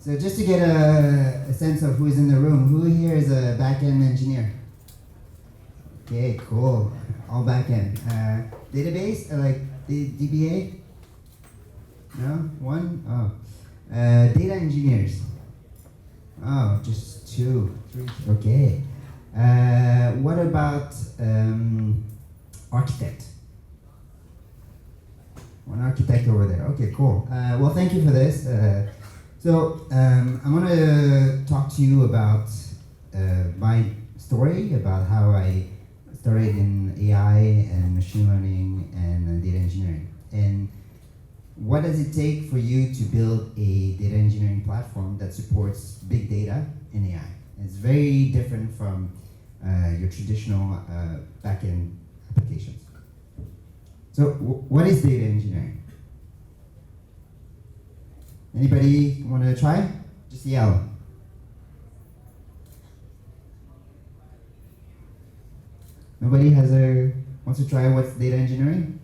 So just to get a sense of who is in the room, who here is a back-end engineer? Okay, cool. All back-end. Database, like DBA? No? One? Oh. Data engineers? Oh, just 2, 3. Okay. What about architect? One architect over there. Okay, cool. Well, thank you for this. I'm going to talk to you about my story, about how I started in AI and machine learning and data engineering. And what does it take for you to build a data engineering platform that supports big data and AI? It's very different from your traditional back-end applications. So what is data engineering? Anybody want to try? Just yell. Nobody wants to try what's data engineering?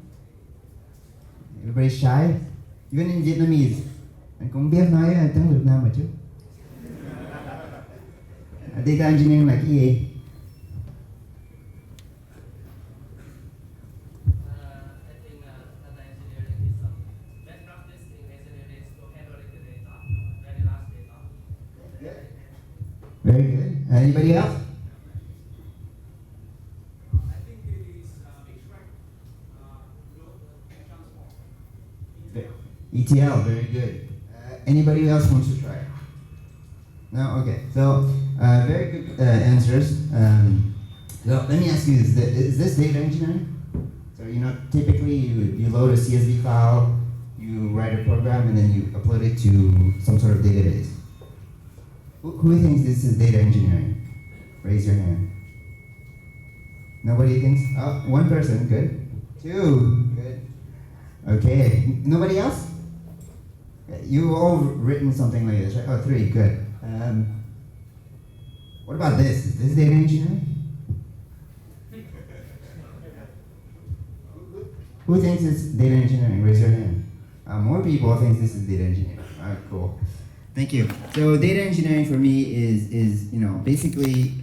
Everybody's shy? Even in Vietnamese. Anh cũng biết nói tiếng Việt Nam mà chứ. Data engineering là cái gì? Very good. Anybody else? I think it is extract, load, and transform. ETL, very good. Anybody else wants to try? No? Okay. So, very good answers. So let me ask you this. Is this data engineering? So, typically you load a CSV file, you write a program, and then you upload it to some sort of database. Who thinks this is data engineering? Raise your hand. Nobody thinks? Oh, one person, good. 2, good. Okay, nobody else? You've all written something like this, right? Oh, 3, good. What about this? Is this data engineering? Who thinks it's data engineering? Raise your hand. More people think this is data engineering. All right, cool. Thank you. So data engineering for me is basically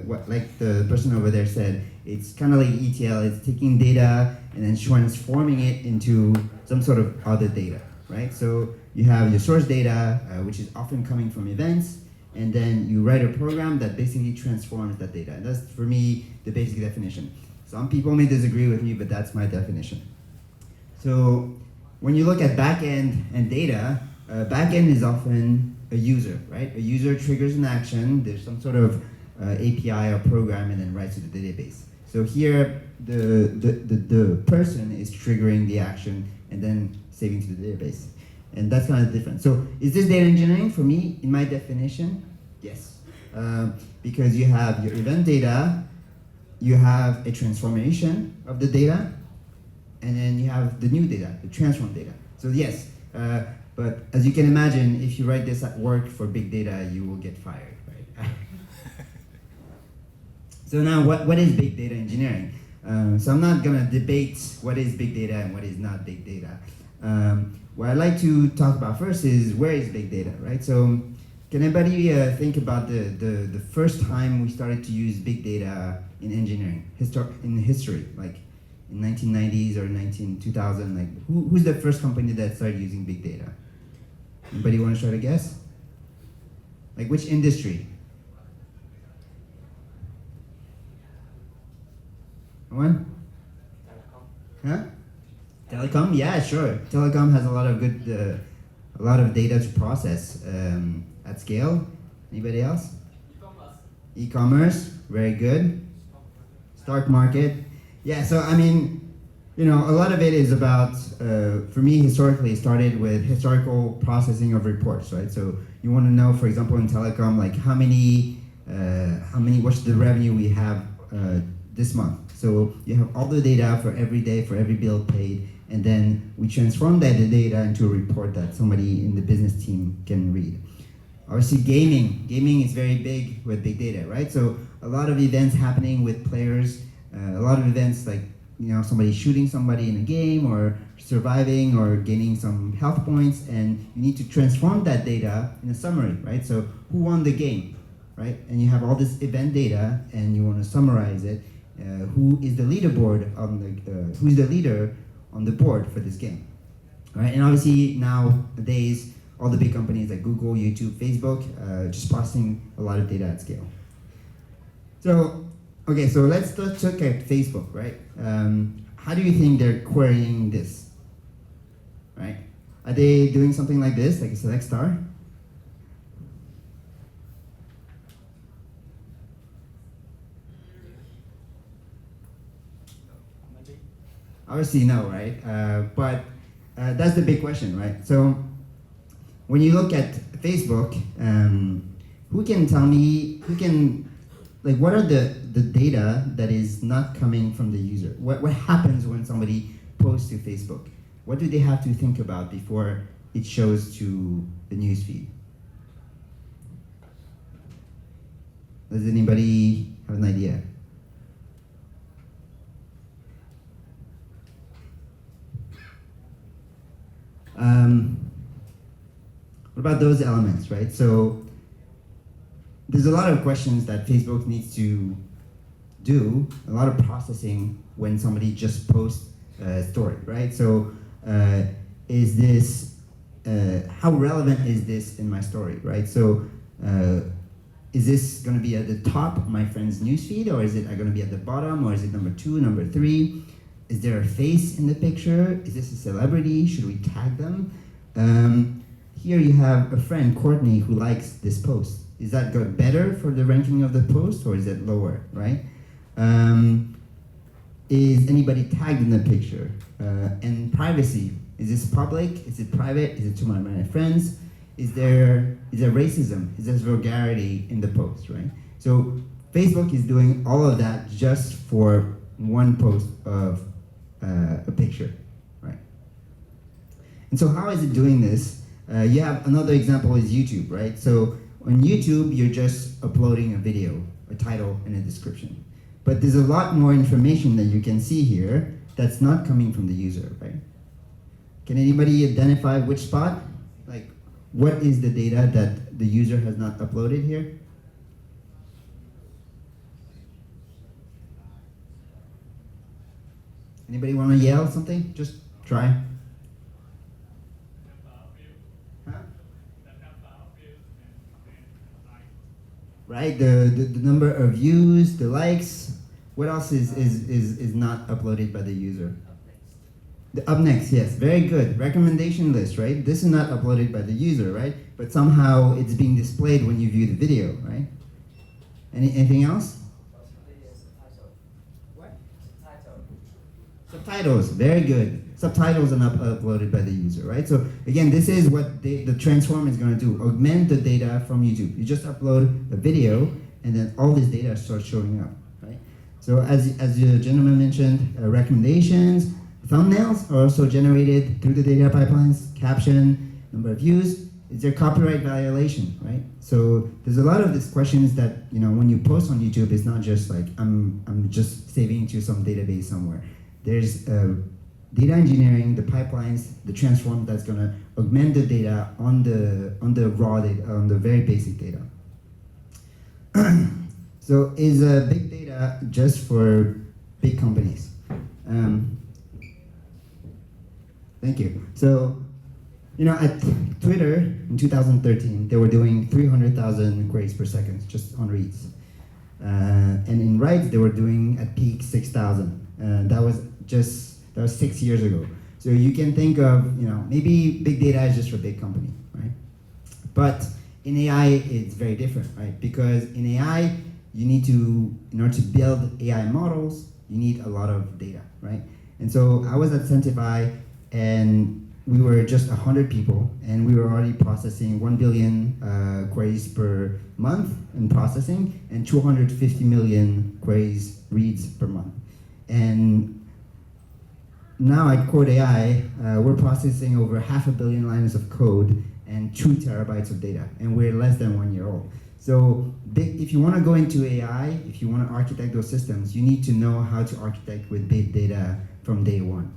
what, like the person over there said, it's kind of like ETL. It's taking data and then transforming it into some sort of other data, right? So you have your source data, which is often coming from events, and then you write a program that basically transforms that data. And that's, for me, the basic definition. Some people may disagree with me, but that's my definition. So when you look at backend and data, backend is often a user, right? A user triggers an action, there's some sort of API or program, and then writes to the database. So here, the person is triggering the action and then saving to the database. And that's kind of different. So is this data engineering? For me, in my definition, yes. Because you have your event data, you have a transformation of the data, and then you have the new data, the transform data. So yes, but as you can imagine, if you write this at work for big data, you will get fired, right? So now, what is big data engineering? So I'm not gonna debate what is big data and what is not big data. What I'd like to talk about first is where is big data, right? So can anybody think about the first time we started to use big data in engineering, in history, like in 1990s or 2000, like who's the first company that started using big data? Anybody want to try to guess? Like which industry? One? Huh? Telecom? Yeah, sure. Telecom has a lot of good, a lot of data to process at scale. Anybody else? E-commerce. E-commerce, very good. Stock market. Yeah, so I mean, a lot of it is about, for me, historically, it started with historical processing of reports, right? So you want to know, for example, in telecom, like what's the revenue we have this month? So you have all the data for every day, for every bill paid, and then we transform that data into a report that somebody in the business team can read. Obviously, gaming is very big with big data, right? So a lot of events happening with players, a lot of events like somebody shooting somebody in a game, or surviving, or gaining some health points, and you need to transform that data in a summary, right? So who won the game, right? And you have all this event data, and you want to summarize it. Who is the leaderboard on the who's the leader on the board for this game, right? And obviously nowadays all the big companies like Google, YouTube, Facebook, just processing a lot of data at scale. So okay, so let's look at Facebook, right? How do you think they're querying this, right? Are they doing something like this, like a select star? Obviously no, right? But that's the big question, right? So when you look at Facebook, who can tell me, what are the data that is not coming from the user? What happens when somebody posts to Facebook? What do they have to think about before it shows to the newsfeed? Does anybody have an idea? What about those elements, right? So there's a lot of questions that Facebook needs to do, a lot of processing when somebody just posts a story, right? So is this, how relevant is this in my story, right? So is this gonna be at the top of my friend's newsfeed, or is it gonna be at the bottom, or is it number 2, number 3? Is there a face in the picture? Is this a celebrity? Should we tag them? Here you have a friend, Courtney, who likes this post. Is that good, better for the ranking of the post, or is it lower, right? Is anybody tagged in the picture? And privacy, is this public? Is it private? Is it to my friends? Is there racism? Is there vulgarity in the post, right? So Facebook is doing all of that just for one post of a picture, right? And so how is it doing this? You have another example is YouTube, right? So on YouTube, you're just uploading a video, a title, and a description. But there's a lot more information that you can see here that's not coming from the user, right? Can anybody identify which spot? Like, what is the data that the user has not uploaded here? Anybody want to yell something? Just try. Huh? Right, the number of views, the likes. What else is not uploaded by the user? The up next, yes, very good. Recommendation list, right? This is not uploaded by the user, right? But somehow it's being displayed when you view the video, right? Anything else? What? Subtitles, very good. Subtitles are not uploaded by the user, right? So again, this is what the transform is going to do, augment the data from YouTube. You just upload a video, and then all this data starts showing up, right? So as the gentleman mentioned, recommendations, thumbnails are also generated through the data pipelines, caption, number of views. Is there copyright violation, right? So there's a lot of these questions that, when you post on YouTube, it's not just like, I'm just saving to some database somewhere. There's data engineering, the pipelines, the transform that's gonna augment the data on the raw data, on the very basic data. So is big data just for big companies? Thank you. So, at Twitter in 2013, they were doing 300,000 queries per second just on reads. And in writes, they were doing at peak 6,000. That was 6 years ago. So you can think of, maybe big data is just for big company, right? But in AI, it's very different, right? Because in AI, you need to, in order to build AI models, you need a lot of data, right? And so I was at Centify, and we were just 100 people, and we were already processing 1 billion queries per month in processing, and 250 million queries reads per month. And now at Quod AI, we're processing over 500 million lines of code and 2 terabytes of data, and we're less than 1 year old. So if you want to go into AI, if you want to architect those systems, you need to know how to architect with big data from day one.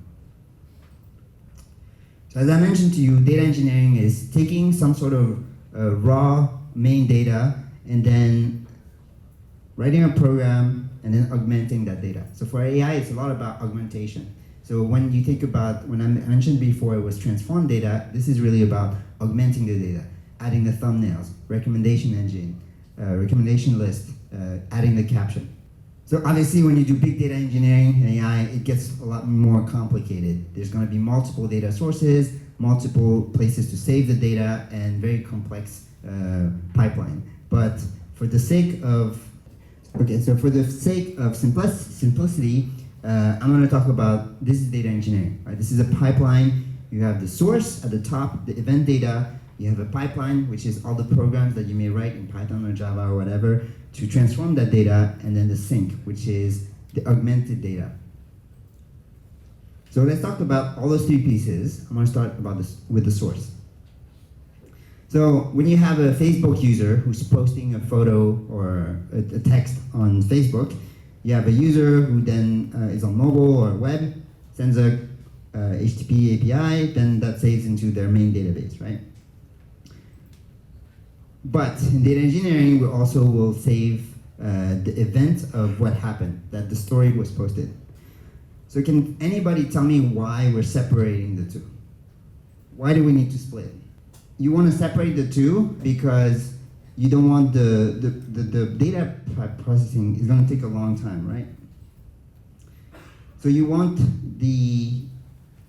So as I mentioned to you, data engineering is taking some sort of raw main data and then writing a program and then augmenting that data. So for AI, it's a lot about augmentation. So when you think about, when I mentioned before it was transform data, this is really about augmenting the data, adding the thumbnails, recommendation engine, recommendation list, adding the caption. So obviously when you do big data engineering and AI, it gets a lot more complicated. There's going to be multiple data sources, multiple places to save the data, and very complex pipeline. But for the sake of, simplicity, I'm going to talk about, this is data engineering, right? This is a pipeline. You have the source at the top, the event data. You have a pipeline, which is all the programs that you may write in Python or Java or whatever to transform that data, and then the sink, which is the augmented data. So let's talk about all those three pieces. I'm going to start with the source. So when you have a Facebook user who's posting a photo or a text on Facebook, you have a user who then is on mobile or web, sends a HTTP API, then that saves into their main database, right? But in data engineering, we also will save the event of what happened, that the story was posted. So can anybody tell me why we're separating the two? Why do we need to split? You want to separate the two because you don't want the data processing is going to take a long time, right? So you want the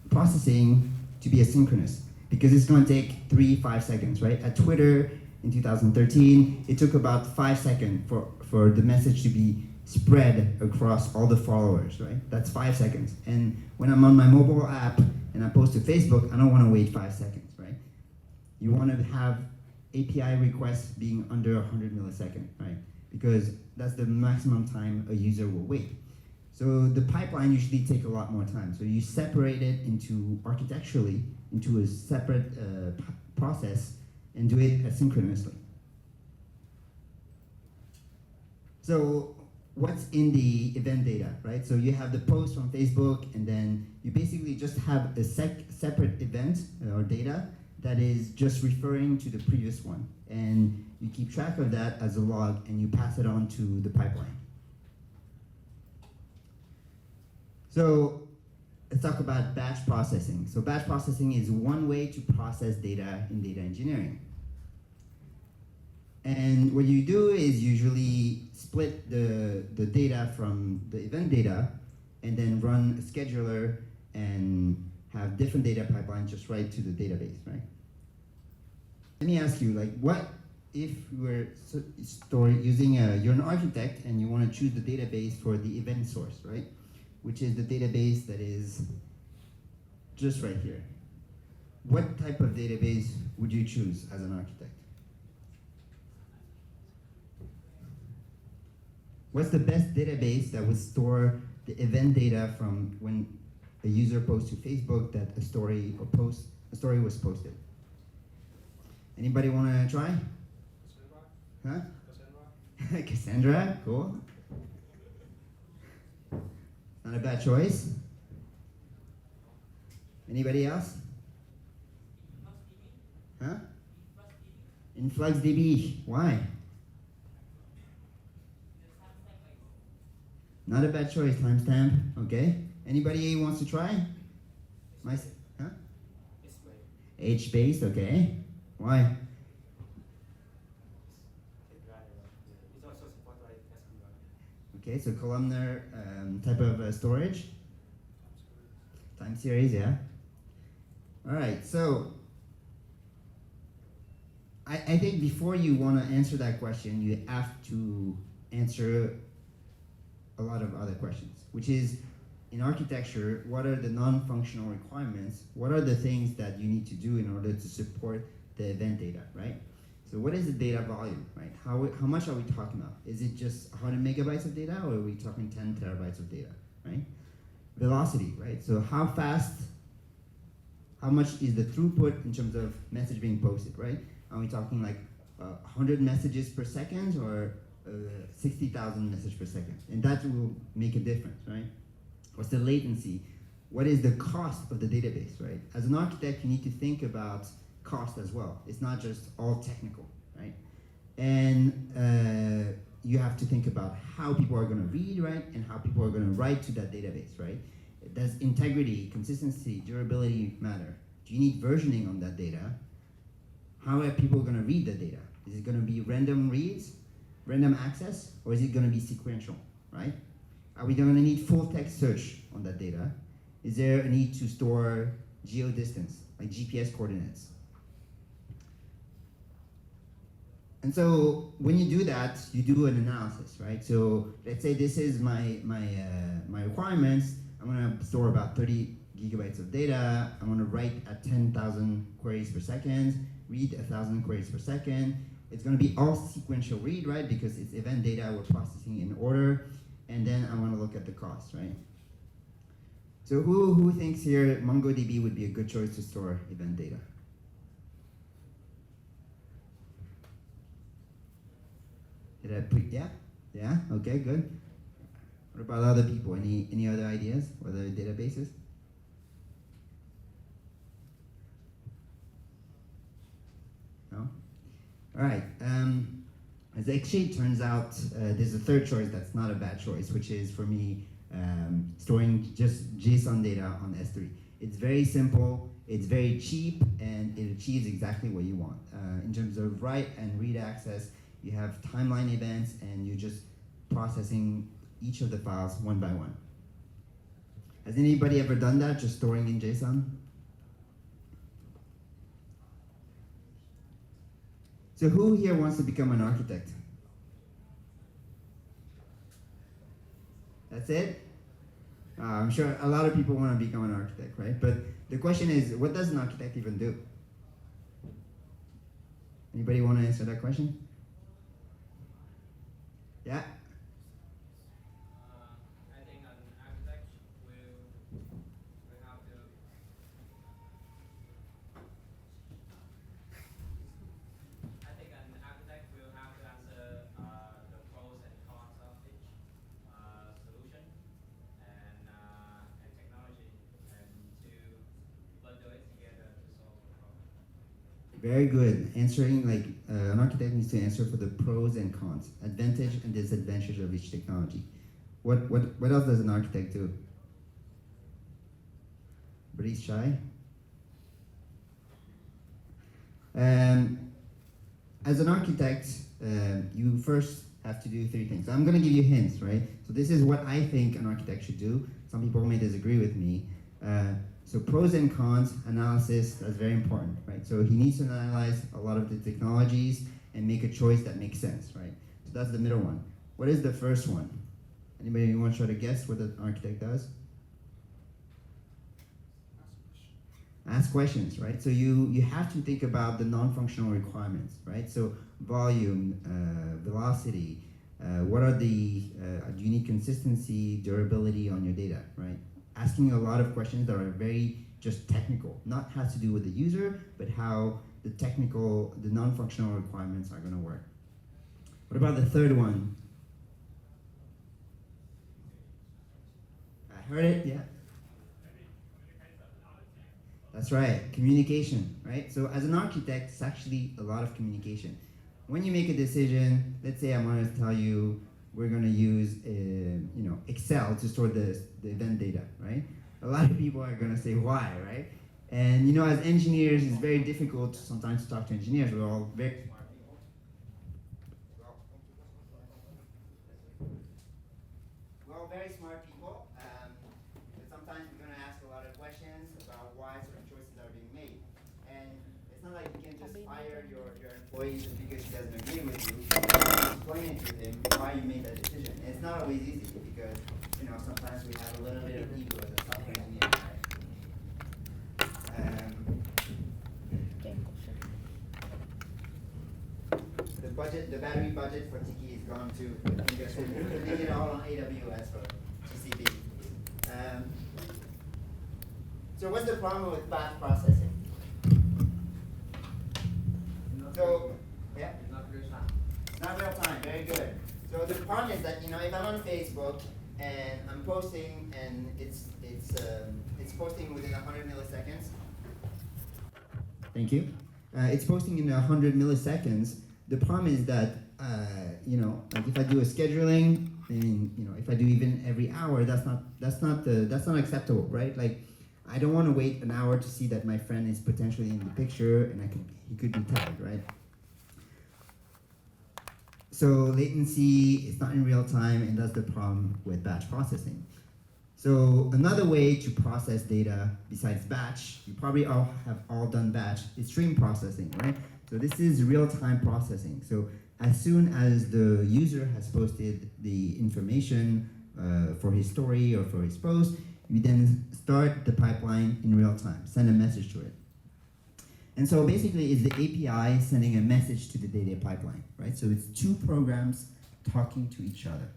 processing to be asynchronous because it's going to take 3-5 seconds, right? At Twitter in 2013, it took about 5 seconds for the message to be spread across all the followers, right? That's 5 seconds. And when I'm on my mobile app and I post to Facebook, I don't want to wait 5 seconds, right? You want to have API requests being under 100 milliseconds, right? Because that's the maximum time a user will wait. So the pipeline usually take a lot more time. So you separate it into architecturally into a separate process and do it asynchronously. So what's in the event data, right? So you have the post from Facebook, and then you basically just have a separate event or data that is just referring to the previous one. And you keep track of that as a log, and you pass it on to the pipeline. So let's talk about batch processing. So batch processing is one way to process data in data engineering. And what you do is usually split the data from the event data and then run a scheduler and have different data pipelines just right to the database, right? Let me ask you, like, what if we're using you're an architect and you want to choose the database for the event source, right? Which is the database that is just right here. What type of database would you choose as an architect? What's the best database that would store the event data from when a user posts to Facebook that a story was posted? Anybody want to try? Huh? Cassandra, cool. Not a bad choice. Anybody else? Huh? InfluxDB. Why? Not a bad choice, timestamp. Okay. Anybody wants to try? Huh? H-based, okay. Why? Okay, so columnar type of storage. Time series, yeah. All right, so I think before you want to answer that question, you have to answer a lot of other questions, which is, in architecture, what are the non-functional requirements? What are the things that you need to do in order to support the event data, right? So what is the data volume, right? How much are we talking about? Is it just 100 megabytes of data, or are we talking 10 terabytes of data, right? Velocity, right? So how much is the throughput in terms of message being posted, right? Are we talking like 100 messages per second or 60,000 messages per second. And that will make a difference, right? What's the latency? What is the cost of the database, right? As an architect, you need to think about cost as well. It's not just all technical, right? And you have to think about how people are going to read, right? And how people are going to write to that database, right? Does integrity, consistency, durability matter? Do you need versioning on that data? How are people going to read the data? Is it going to be random reads, random access, or is it going to be sequential, right? Are we going to need full text search on that data? Is there a need to store geodistance, like GPS coordinates? And so when you do that, you do an analysis, right? So let's say this is my requirements. I'm going to store about 30 gigabytes of data. I'm going to write at 10,000 queries per second, read 1,000 queries per second. It's going to be all sequential read, right? Because it's event data we're processing in order. And then I want to look at the cost, right? So who thinks here MongoDB would be a good choice to store event data? Did I put, yeah? Yeah, okay, good. What about other people? Any other ideas? Other databases? No? All right. As actually it turns out, there's a third choice that's not a bad choice, which is for me storing just JSON data on S3. It's very simple, it's very cheap, and it achieves exactly what you want. In terms of write and read access, you have timeline events, and you're just processing each of the files one by one. Has anybody ever done that, just storing in JSON? So who here wants to become an architect? That's it? I'm sure a lot of people want to become an architect, right? But the question is, what does an architect even do? Anybody want to answer that question? Yeah? I think an architect will have to answer the pros and cons of each solution and technology, and to bundle it together to solve the problem. Very good. Answering, like, an architect needs to answer for the pros and cons, advantage and disadvantage of each technology. What else does an architect do? Everybody's shy? As an architect, you first have to do 3 things. I'm going to give you hints, right? So this is what I think an architect should do. Some people may disagree with me. So pros and cons analysis, that's very important, right? So he needs to analyze a lot of the technologies and make a choice that makes sense, right? So that's the middle one. What is the first one? Anybody want to try to guess what the architect does? Ask questions, right? So you have to think about the non-functional requirements, right? So volume, velocity, what are the, do you need consistency, durability on your data, right? Asking a lot of questions that are very just technical, not has to do with the user, but how the technical, the non-functional requirements are going to work. What about the third one? I heard it, yeah. That's right, communication, right? So as an architect, it's actually a lot of communication. When you make a decision, let's say I'm going to tell you we're going to use Excel to store the event data, right? A lot of people are going to say why, right? And as engineers, it's very difficult sometimes to talk to engineers. We're all very smart people. We're all very smart people. But sometimes we're going to ask a lot of questions about why certain choices are being made. And it's not like you can just fire your employee just because he doesn't agree with you. Explain to him why you made that decision. And it's not always easy because sometimes we have a little bit of ego as a software engineer, right? The battery budget for Tiki is gone too. Because we're putting it all on AWS for GCP. So what's the problem with batch processing? So, yeah? It's not problem is that, if I'm on Facebook and I'm posting and it's posting within 100 milliseconds. Thank you. It's posting in 100 milliseconds. The problem is that, like if I do a scheduling, and if I do even every hour, that's not acceptable, right? Like, I don't want to wait an hour to see that my friend is potentially in the picture and he could be tagged, right? So latency is not in real time, and that's the problem with batch processing. So another way to process data besides batch, you probably have all done batch, is stream processing, right? So this is real-time processing. So as soon as the user has posted the information for his story or for his post, you then start the pipeline in real time, send a message to it. And so basically it's the API sending a message to the data pipeline, right? So it's two programs talking to each other.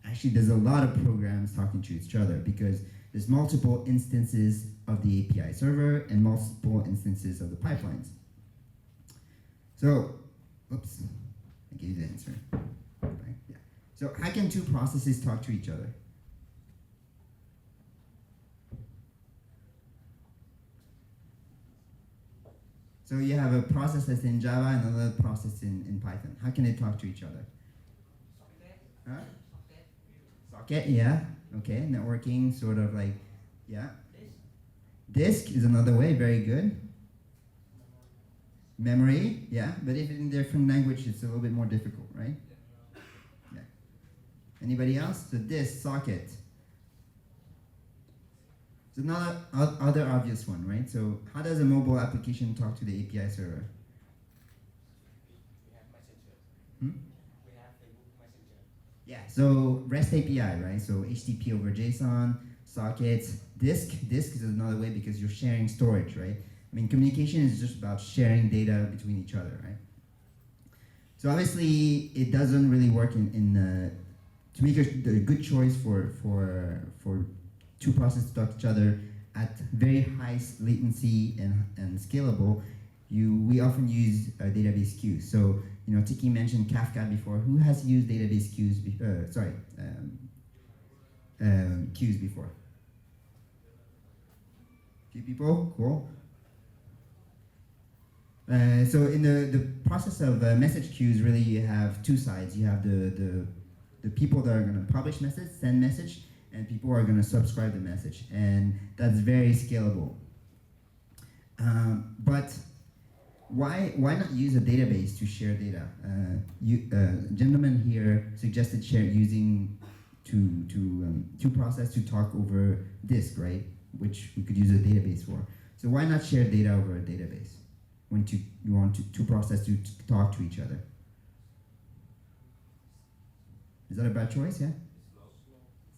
Actually, there's a lot of programs talking to each other because there's multiple instances of the API server and multiple instances of the pipelines. So, oops, I gave you the answer. Right? Yeah. So how can two processes talk to each other? So you have a process that's in Java and another process in Python. How can they talk to each other? Huh? Socket, yeah. Okay, networking, sort of like, yeah. Disk is another way, very good. Memory, yeah, but if in different language, it's a little bit more difficult, right? Yeah. Anybody else? So disk, socket. So another other obvious one, right? So how does a mobile application talk to the API server? We have messenger. Hmm? We have Facebook Messenger. Yeah, so REST API, right? So HTTP over JSON, sockets, disk. Disk is another way because you're sharing storage, right? I mean, communication is just about sharing data between each other, right? So obviously, it doesn't really work to make a good choice for two processes to talk to each other at very high latency and scalable. We often use database queues. So, Tiki mentioned Kafka before. Who has used database queues? Queues before? Few people, cool. So in the process of message queues, really you have two sides. You have the people that are going to publish message, send message, and people who are going to subscribe the message, and that's very scalable. But why not use a database to share data? Gentleman here suggested using two process to talk over disk, right? Which we could use a database for. So why not share data over a database when you want two process to talk to each other? Is that a bad choice? Yeah.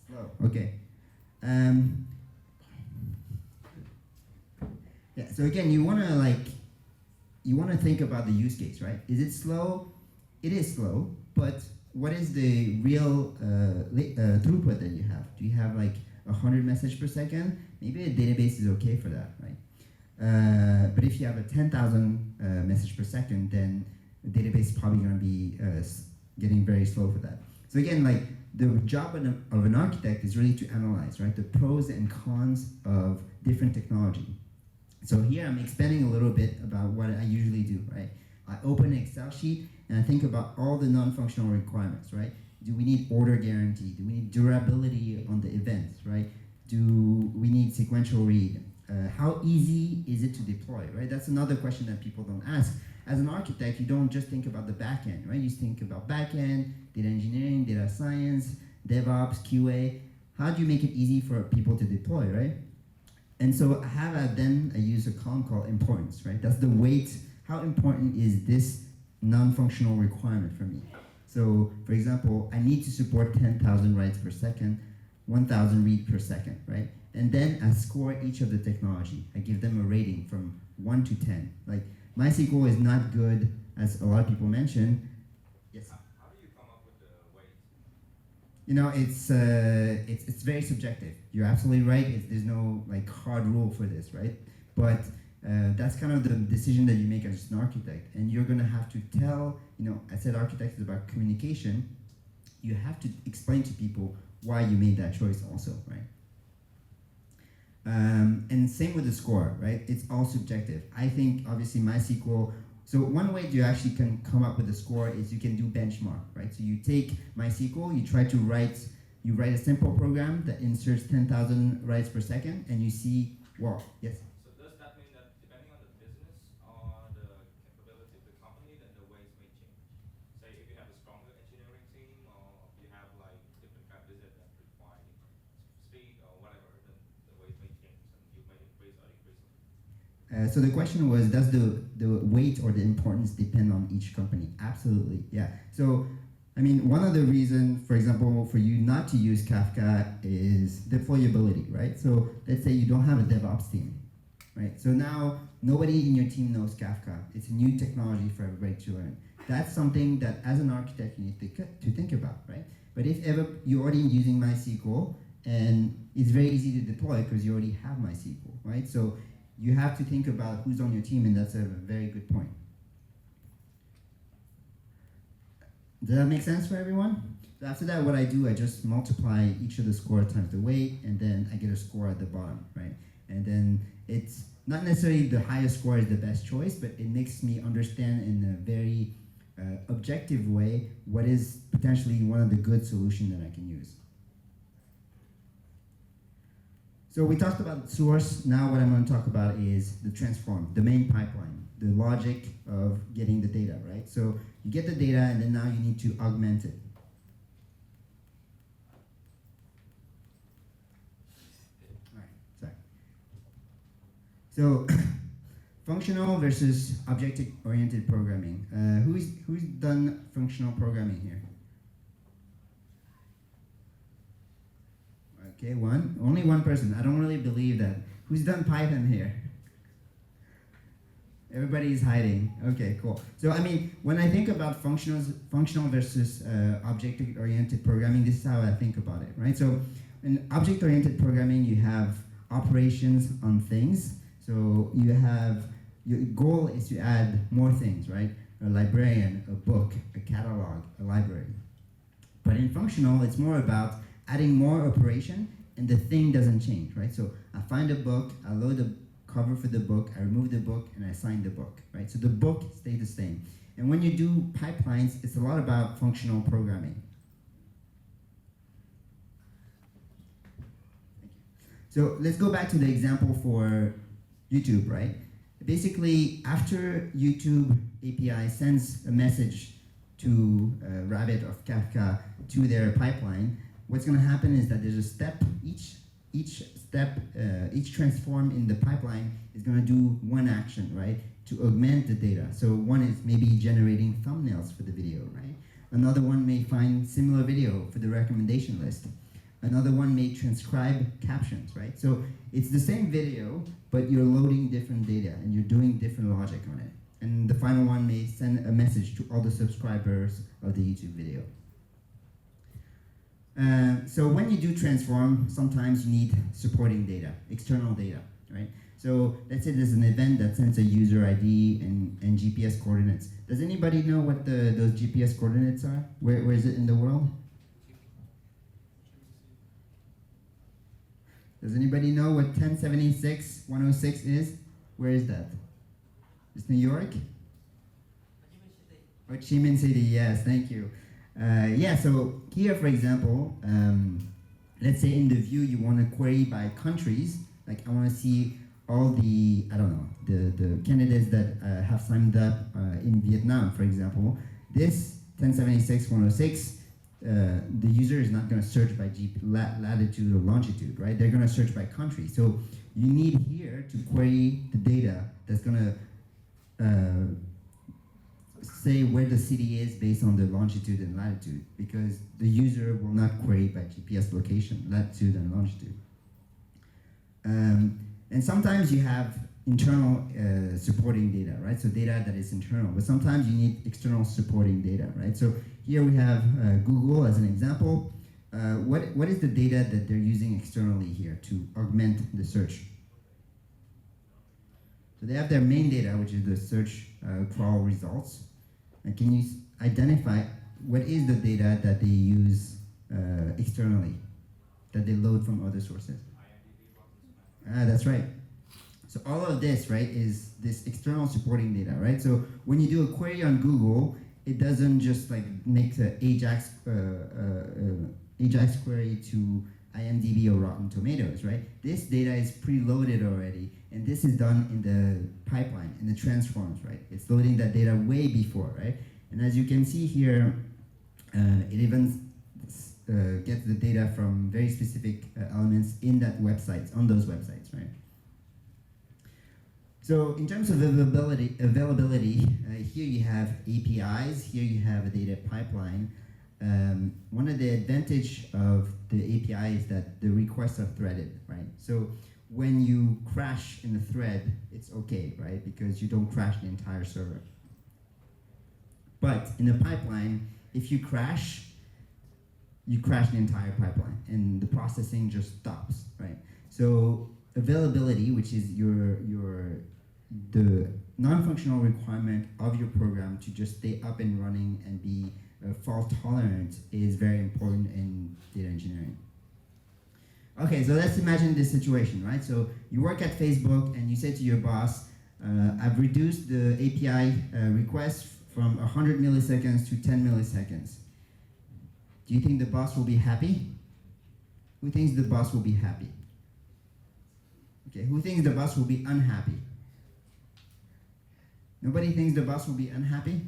Slow. Okay. Yeah. So again, you want to think about the use case, right? Is it slow? It is slow, but what is the real throughput that you have? Do you have like 100 messages per second? Maybe a database is okay for that, right? But if you have a 10,000 message per second, then the database is probably going to be getting very slow for that. So again, like the job of an architect is really to analyze, right, the pros and cons of different technology. So here I'm expanding a little bit about what I usually do, right? I open an Excel sheet and I think about all the non-functional requirements, right? Do we need order guarantee? Do we need durability on the events, right? Do we need sequential read? How easy is it to deploy, right? That's another question that people don't ask. As an architect, you don't just think about the back end, right? You think about back end, data engineering, data science, DevOps, QA. How do you make it easy for people to deploy, right? And so I use a column called importance, right? That's the weight. How important is this non-functional requirement for me? So, for example, I need to support 10,000 writes per second, 1,000 read per second, right? And then I score each of the technology. I give them a rating from 1 to 10. Like, MySQL is not good, as a lot of people mention. Yes? How do you come up with the weight? It's very subjective. You're absolutely right. There's no like hard rule for this, right? But that's kind of the decision that you make as an architect. And you're going to have to tell, I said architect is about communication. you have to explain to people why you made that choice also, right? And same with the score, right? It's all subjective. I think obviously MySQL, so one way you actually can come up with a score is you can do benchmark, right? So you take MySQL, you try to write a simple program that inserts 10,000 writes per second, and you see, well, yes? So does that mean that depending on the business or the capability of the company, then the ways may change? Say if you have a stronger engineering team, or you have like different kind of business that require speed or whatever, then the ways may change and you may increase or decrease them. So the question was, does the weight or the importance depend on each company? Absolutely, yeah. So, I mean, one of the reasons, for example, for you not to use Kafka is deployability, right? So let's say you don't have a DevOps team, right? So now nobody in your team knows Kafka. It's a new technology for everybody to learn. That's something that as an architect you need to think about, right? But if ever you're already using MySQL, and it's very easy to deploy because you already have MySQL, right? So you have to think about who's on your team, and that's a very good point. Does that make sense for everyone? So after that, what I do, I just multiply each of the score times the weight, and then I get a score at the bottom, right? And then it's not necessarily the highest score is the best choice, but it makes me understand in a very objective way what is potentially one of the good solutions that I can use. So we talked about source. Now what I'm going to talk about is the transform, the main pipeline, the logic of getting the data, right? So you get the data, and then now you need to augment it. All right, sorry. So functional versus object-oriented programming. Who's done functional programming here? Okay, only one person. I don't really believe that. Who's done Python here? Everybody is hiding. Okay, cool. So I mean, when I think about functional versus object-oriented programming, this is how I think about it, right? So in object-oriented programming, you have operations on things. So you have, your goal is to add more things, right? A librarian, a book, a catalog, a library. But in functional, it's more about adding more operation, and the thing doesn't change, right? So I find a book, I load the cover for the book, I remove the book, and I sign the book, right? So the book stays the same. And when you do pipelines, it's a lot about functional programming. Thank you. So let's go back to the example for YouTube, right? Basically, after YouTube API sends a message to Rabbit of Kafka to their pipeline, what's going to happen is that there's a step, each transform in the pipeline is going to do one action, right, to augment the data. So one is maybe generating thumbnails for the video, right? Another one may find similar video for the recommendation list. Another one may transcribe captions, right? So it's the same video, but you're loading different data and you're doing different logic on it. And the final one may send a message to all the subscribers of the YouTube video. So when you do transform, sometimes you need supporting data, external data, right? So let's say there's an event that sends a user ID and GPS coordinates. Does anybody know what those GPS coordinates are? Where is it in the world? Does anybody know what 1076.106 is? Where is that? It's New York? Ho Chi Minh City, yes, thank you. Yeah, so here, for example, let's say in the view you want to query by countries, like I want to see all the, I don't know, the candidates that have signed up in Vietnam, for example. This 1076.106, the user is not going to search by latitude or longitude, right? They're going to search by country. So you need here to query the data that's going to say where the city is based on the longitude and latitude, because the user will not query by GPS location, latitude and longitude. And sometimes you have internal supporting data, right? So data that is internal, but sometimes you need external supporting data, right? So here we have Google as an example. What is the data that they're using externally here to augment the search? So they have their main data, which is the search crawl results. And can you identify what is the data that they use externally, that they load from other sources? That's right. So all of this, right, is this external supporting data, right? So when you do a query on Google, it doesn't just like make the Ajax query to IMDb or Rotten Tomatoes, right? This data is preloaded already, and this is done in the pipeline, in the transforms, right? It's loading that data way before, right? And as you can see here, it even gets the data from very specific elements in that website, on those websites, right? So in terms of availability, here you have APIs, here you have a data pipeline. One of the advantage of the API is that the requests are threaded, right? So when you crash in a thread, it's okay, right? Because you don't crash the entire server. But in a pipeline, if you crash the entire pipeline and the processing just stops, right? So availability, which is the non-functional requirement of your program to just stay up and running and be fault tolerant, is very important in data engineering. Okay, so let's imagine this situation, right? So you work at Facebook and you say to your boss, I've reduced the API request from 100 milliseconds to 10 milliseconds. Do you think the boss will be happy? Who thinks the boss will be happy? Okay, who thinks the boss will be unhappy? Nobody thinks the boss will be unhappy?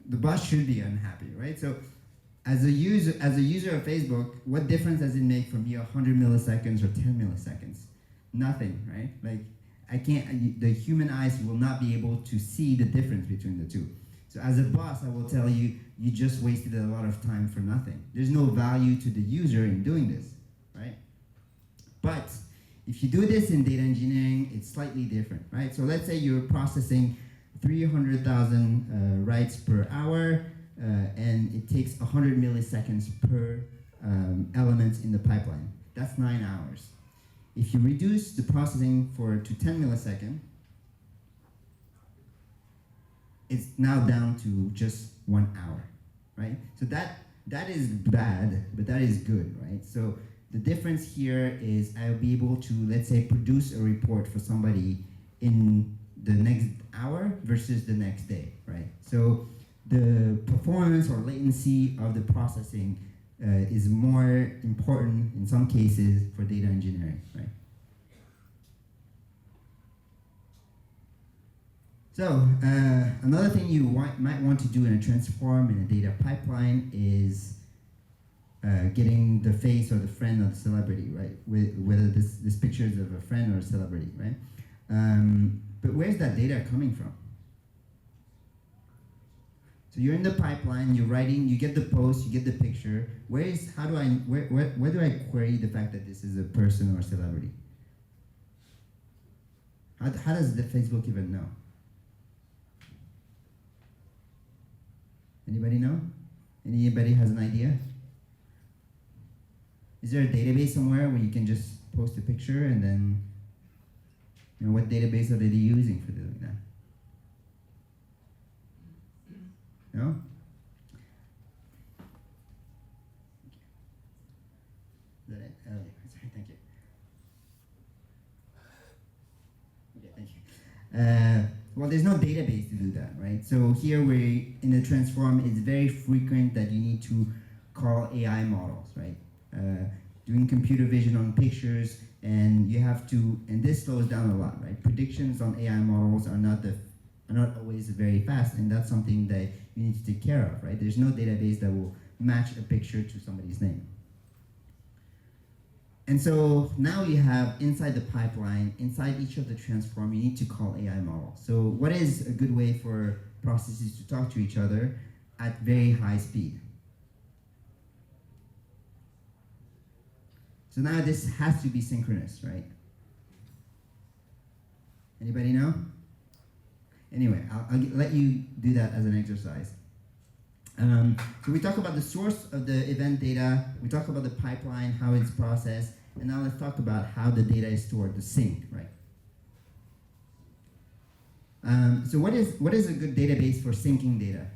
The boss should be unhappy, right? So as a user of Facebook, what difference does it make from 100 milliseconds or 10 milliseconds? Nothing, right? Like, the human eyes will not be able to see the difference between the two. So as a boss, I will tell you, you just wasted a lot of time for nothing. There's no value to the user in doing this, right? But if you do this in data engineering, it's slightly different, right? So let's say you're processing 300,000 writes per hour, and it takes 100 milliseconds per element in the pipeline. That's 9 hours. If you reduce the processing to 10 milliseconds, it's now down to just 1 hour, right? So that is bad, but that is good, right? So the difference here is I'll be able to, let's say, produce a report for somebody in the next hour versus the next day, right? So the performance or latency of the processing is more important in some cases for data engineering, right? So another thing you might want to do in a transform in a data pipeline is getting the face or the friend of the celebrity, right? Whether this picture is of a friend or a celebrity, right? But where's that data coming from? So you're in the pipeline, you're writing, you get the post, you get the picture. Where do I query the fact that this is a person or a celebrity? How does the Facebook even know? Anybody know? Anybody has an idea? Is there a database somewhere where you can just post a picture and then, what database are they using for doing that? No? Is that it? Oh, yeah, sorry, thank you. Okay, thank you. Well, there's no database to do that, right? So here in the transform, it's very frequent that you need to call AI models, right? Doing computer vision on pictures, and you have to, and this slows down a lot, right? Predictions on AI models are not always very fast, and that's something that you need to take care of, right? There's no database that will match a picture to somebody's name. And so now you have inside the pipeline, inside each of the transform, you need to call AI model. So what is a good way for processes to talk to each other at very high speed? So now this has to be synchronous, right? Anybody know? Anyway, I'll let you do that as an exercise. So we talk about the source of the event data, we talk about the pipeline, how it's processed, and now let's talk about how the data is stored, the sync, right? So what is a good database for syncing data?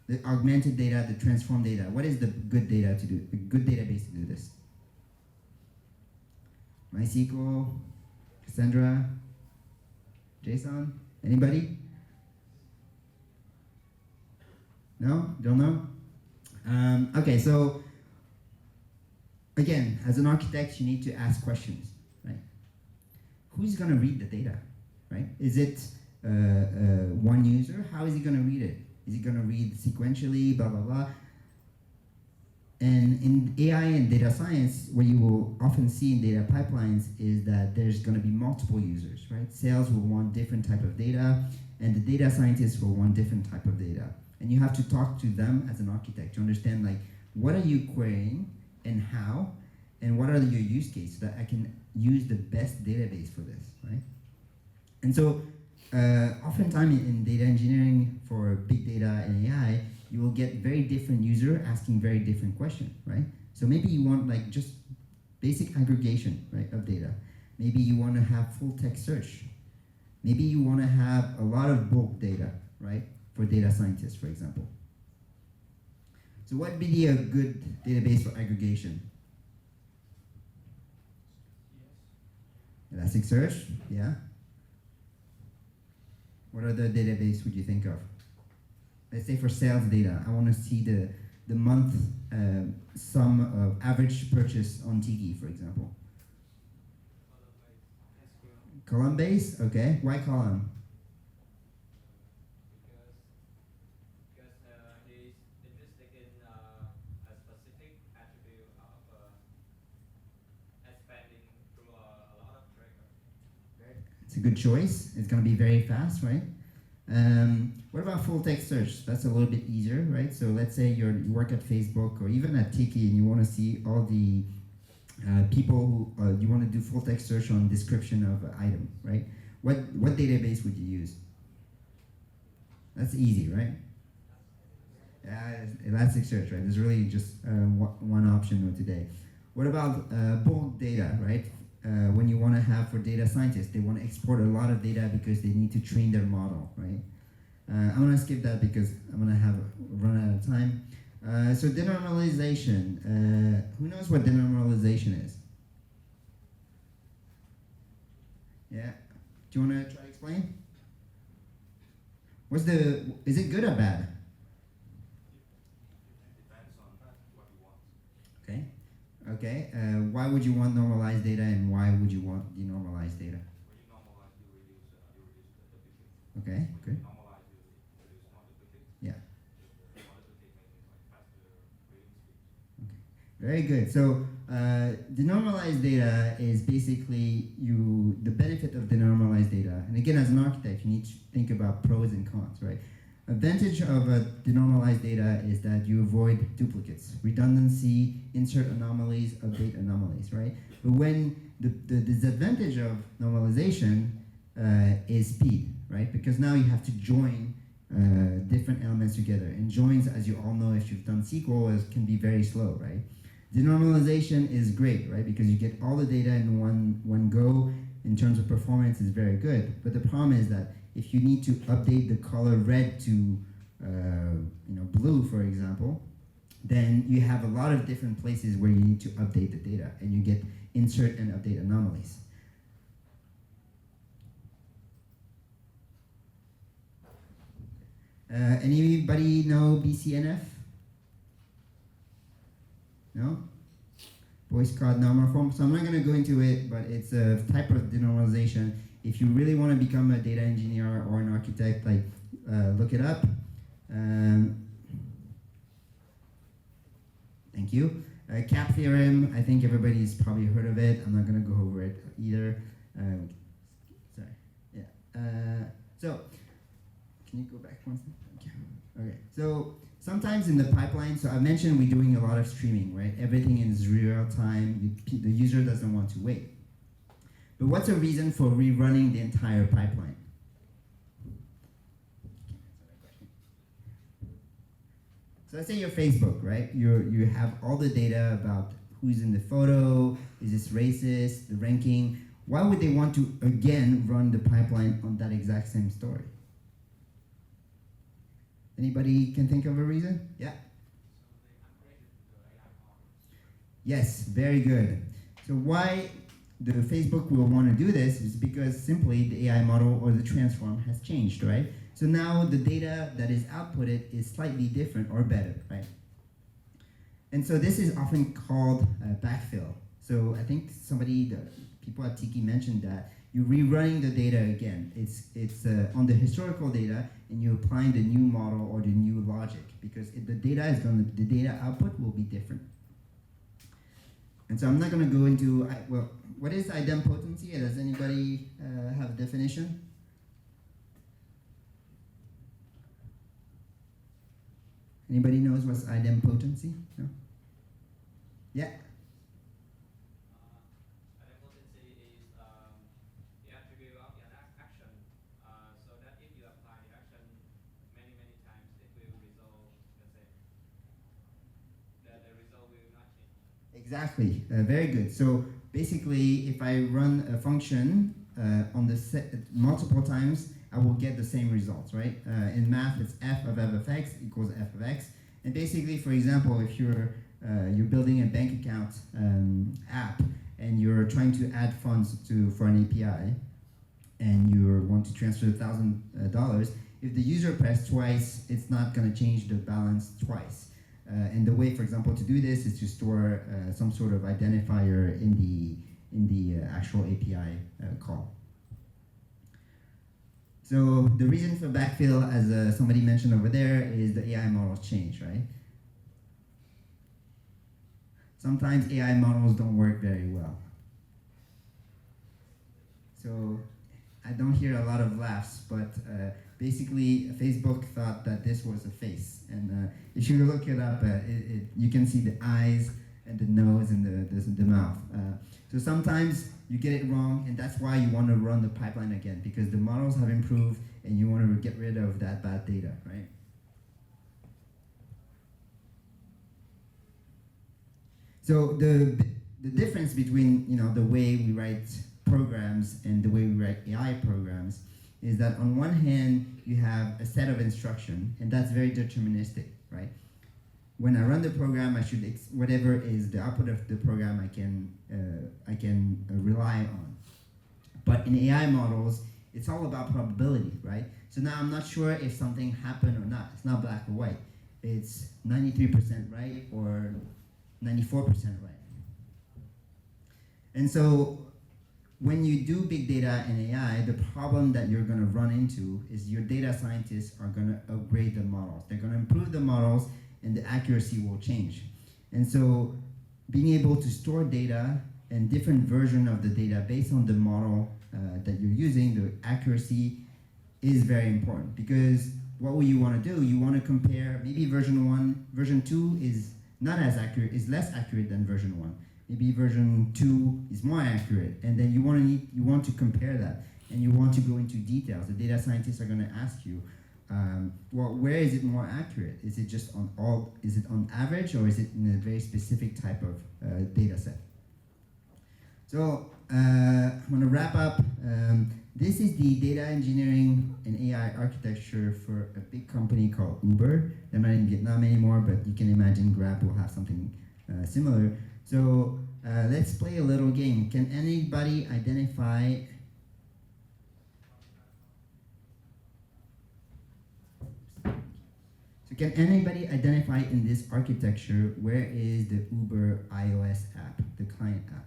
The augmented data, the transformed data. What is the good data to do? A good database to do this? MySQL, Cassandra, JSON. Anybody? No? Don't know? Okay, so again, as an architect, you need to ask questions, right? Who's going to read the data, right? Is it one user? How is he going to read it? Is he going to read sequentially, blah, blah, blah? And in AI and data science, what you will often see in data pipelines is that there's going to be multiple users, right? Sales will want different type of data, and the data scientists will want different type of data. And you have to talk to them as an architect to understand, like, what are you querying and how, and what are your use cases so that I can use the best database for this, right? And so, oftentimes in data engineering for big data and AI, you will get very different user asking very different questions, right? So maybe you want like just basic aggregation, right, of data. Maybe you want to have full text search. Maybe you want to have a lot of bulk data, right, for data scientists, for example. So what would be a good database for aggregation? Elasticsearch, yeah. What other database would you think of? Let's say for sales data, I want to see the month sum of average purchase on Tiki, for example. Column based, okay. Why column? Because he's interested in a specific attribute of expanding through a lot of trigger. It's a good choice. It's going to be very fast, right? What about full text search? That's a little bit easier, right? So let's say you work at Facebook or even at Tiki and you want to see all the people who you want to do full text search on description of an item, right? What database would you use? That's easy, right? Elasticsearch, right? There's really just one option today. What about bulk data, right? When you want to have for data scientists, they want to export a lot of data because they need to train their model, right? I'm going to skip that because I'm going to have run out of time. So denormalization. Who knows what denormalization is? Yeah. Do you want to try to explain? Is it good or bad? Depends on what you want. Okay. Okay. Why would you want normalized data and why would you want denormalized data? When you normalize, you reduce the duplicate. Okay, good. When you normalize, you reduce one duplicate. Yeah. One duplicate means like faster reading speed. Very good. So denormalized data is basically the benefit of denormalized data. And again, as an architect, you need to think about pros and cons, right? Advantage of denormalized data is that you avoid duplicates, redundancy, insert anomalies, update anomalies, right? But when the disadvantage of normalization is speed, right? Because now you have to join different elements together. And joins, as you all know, if you've done SQL, can be very slow, right? Denormalization is great, right? Because you get all the data in one go. In terms of performance, is very good. But the problem is that if you need to update the color red to blue, for example, then you have a lot of different places where you need to update the data, and you get insert and update anomalies. Anybody know BCNF? No? Voice code normal form. So I'm not going to go into it, but it's a type of denormalization. If you really want to become a data engineer or an architect, look it up. Thank you. Cap theorem, I think everybody's probably heard of it. I'm not going to go over it either. Sorry. Yeah. So, can you go back one second? Thank you. Okay. So, sometimes in the pipeline, so I mentioned we're doing a lot of streaming, right? Everything is real time. The user doesn't want to wait. But what's a reason for rerunning the entire pipeline? So let's say you're Facebook, right? You have all the data about who's in the photo, is this racist, the ranking. why would they want to again run the pipeline on that exact same story? Anybody can think of a reason? Yeah. Yes, very good. So why the Facebook will want to do this is because simply the AI model or the transform has changed, right? So now the data that is outputted is slightly different or better, right? And so this is often called backfill. So I think people at Tiki mentioned that you're rerunning the data again. It's on the historical data, and you're applying the new model or the new logic, because the data output will be different. And so I'm not going to go into, what is idempotency? Does anybody have a definition? Anybody knows what's idempotency? No? Yeah? Idempotency is the attribute of an action, so that if you apply the action many times, it will result the same. The result will not change. Exactly, very good. So basically, if I run a function on the set multiple times, I will get the same results, right? In math, it's f of x equals f of x. And basically, for example, if you're building a bank account app and you're trying to add funds for an API, and you want to transfer $1,000, if the user pressed twice, it's not going to change the balance twice. And the way, for example, to do this is to store some sort of identifier in the actual API call. So the reason for backfill, as somebody mentioned over there, is the AI models change, right? Sometimes AI models don't work very well. So I don't hear a lot of laughs, but basically Facebook thought that this was a face. And if you look it up, you can see the eyes and the nose and the mouth. So sometimes you get it wrong, and that's why you want to run the pipeline again, because the models have improved and you want to get rid of that bad data, right? So the difference between the way we write programs and the way we write AI programs is that on one hand you have a set of instruction, and that's very deterministic, right? When I run the program, I should whatever is the output of the program, I can rely on. But in AI models, it's all about probability, right? So now I'm not sure if something happened or not. It's not black or white. It's 93% right or 94% right. And so when you do big data and AI, the problem that you're going to run into is your data scientists are going to upgrade the models. They're going to improve the models, and the accuracy will change. And so being able to store data and different version of the data based on the model that you're using, the accuracy is very important, because what will you want to do? You want to compare maybe version 1, version 2 is not as accurate, is less accurate than version 1. Maybe version 2 is more accurate, and then you want to compare that, and you want to go into details. The data scientists are going to ask you, well, where is it more accurate? Is it just is it on average, or is it in a very specific type of data set? So I'm going to wrap up. This is the data engineering and AI architecture for a big company called Uber. They're not in Vietnam anymore, but you can imagine Grab will have something similar. So let's play a little game. Can anybody identify in this architecture where is the Uber iOS app, the client app?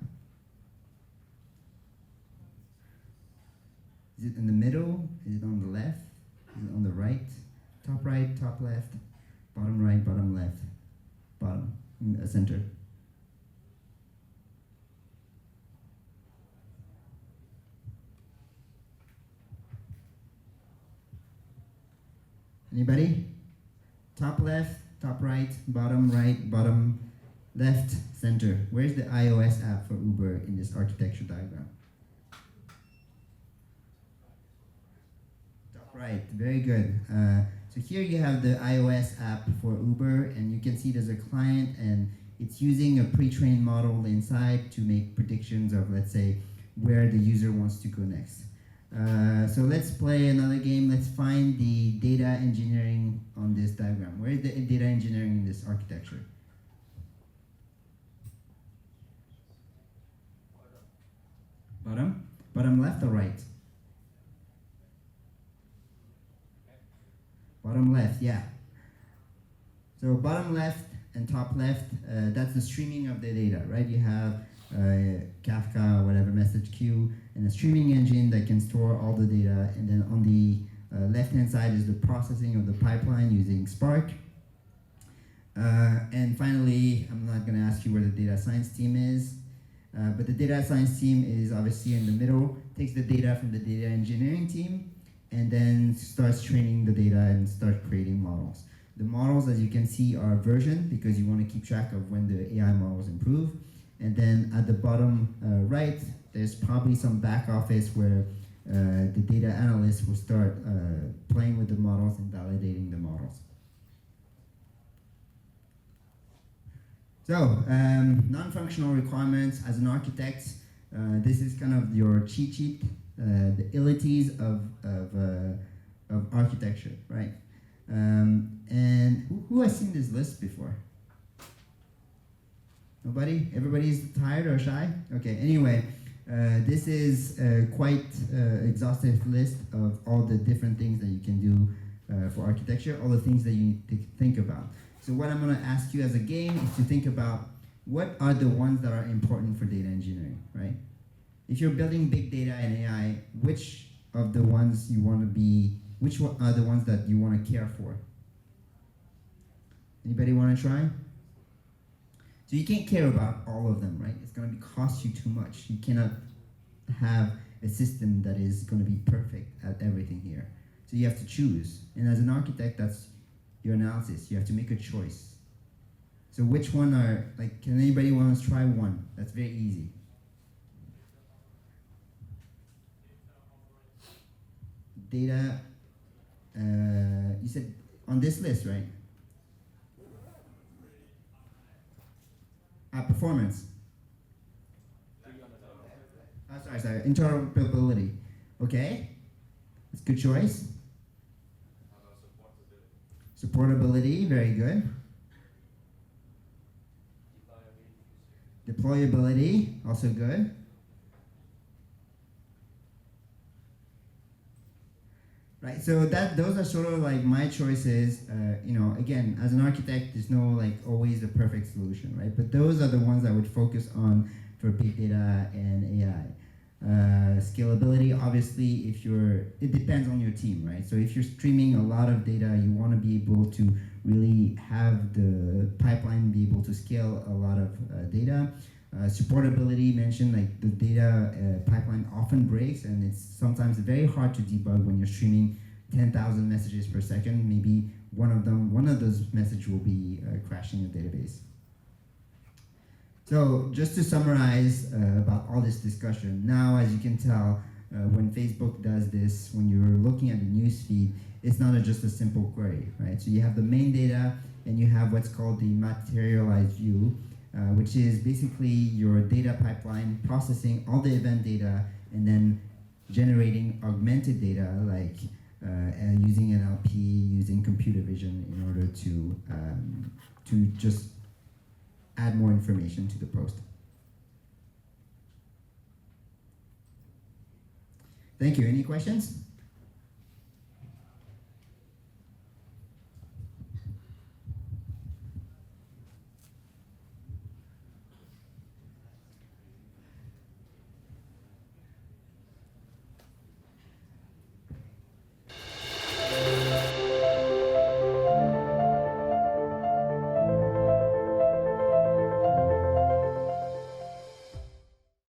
Is it in the middle? Is it on the left? Is it on the right, top left, bottom right, bottom left, bottom, center? Anybody? Top left, top right, bottom left, center. Where's the iOS app for Uber in this architecture diagram? Top right, very good. So here you have the iOS app for Uber, and you can see there's a client, and it's using a pre-trained model inside to make predictions of, let's say, where the user wants to go next. So let's play another game. Let's find the data engineering on this diagram. Where is the data engineering in this architecture? Bottom? Bottom left or right? Bottom left, yeah. So bottom left and top left, that's the streaming of the data, right? You have Kafka or whatever message queue and a streaming engine that can store all the data. And then on the left-hand side is the processing of the pipeline using Spark. And finally, I'm not going to ask you where the data science team is, but the data science team is obviously in the middle, takes the data from the data engineering team, and then starts training the data and start creating models. The models, as you can see, are versioned because you want to keep track of when the AI models improve. And then at the bottom right, there's probably some back office where the data analysts will start playing with the models and validating the models. So, non-functional requirements as an architect, this is kind of your cheat sheet, the ilities of architecture, right? And who has seen this list before? Nobody? Everybody's tired or shy? Okay, anyway, this is a quite exhaustive list of all the different things that you can do for architecture, all the things that you need to think about. So what I'm going to ask you as a game is to think about what are the ones that are important for data engineering, right? If you're building big data and AI, which of the ones you want to be, which one are the ones that you want to care for? Anybody want to try? So you can't care about all of them, right? It's going to cost you too much. You cannot have a system that is going to be perfect at everything here. So you have to choose. And as an architect, that's your analysis. You have to make a choice. So which one are, like, can anybody want to try one? That's very easy. Data, you said on this list, right? Performance. Sorry, interoperability. Okay, that's a good choice. Supportability, very good. Deployability, also good. Right, so those are sort of like my choices. You know, again, as an architect, there's no like always the perfect solution, right? But those are the ones I would focus on for big data and AI. Scalability, obviously, it depends on your team, right? So if you're streaming a lot of data, you want to be able to really have the pipeline be able to scale a lot of data. Supportability mentioned, like the data pipeline often breaks, and it's sometimes very hard to debug when you're streaming 10,000 messages per second. Maybe one of those messages will be crashing the database. So just to summarize about all this discussion, now as you can tell, when Facebook does this, when you're looking at the news feed, it's not just a simple query, right? So you have the main data, and you have what's called the materialized view, which is basically your data pipeline processing all the event data and then generating augmented data like using NLP, using computer vision in order to just add more information to the post. Thank you. Any questions?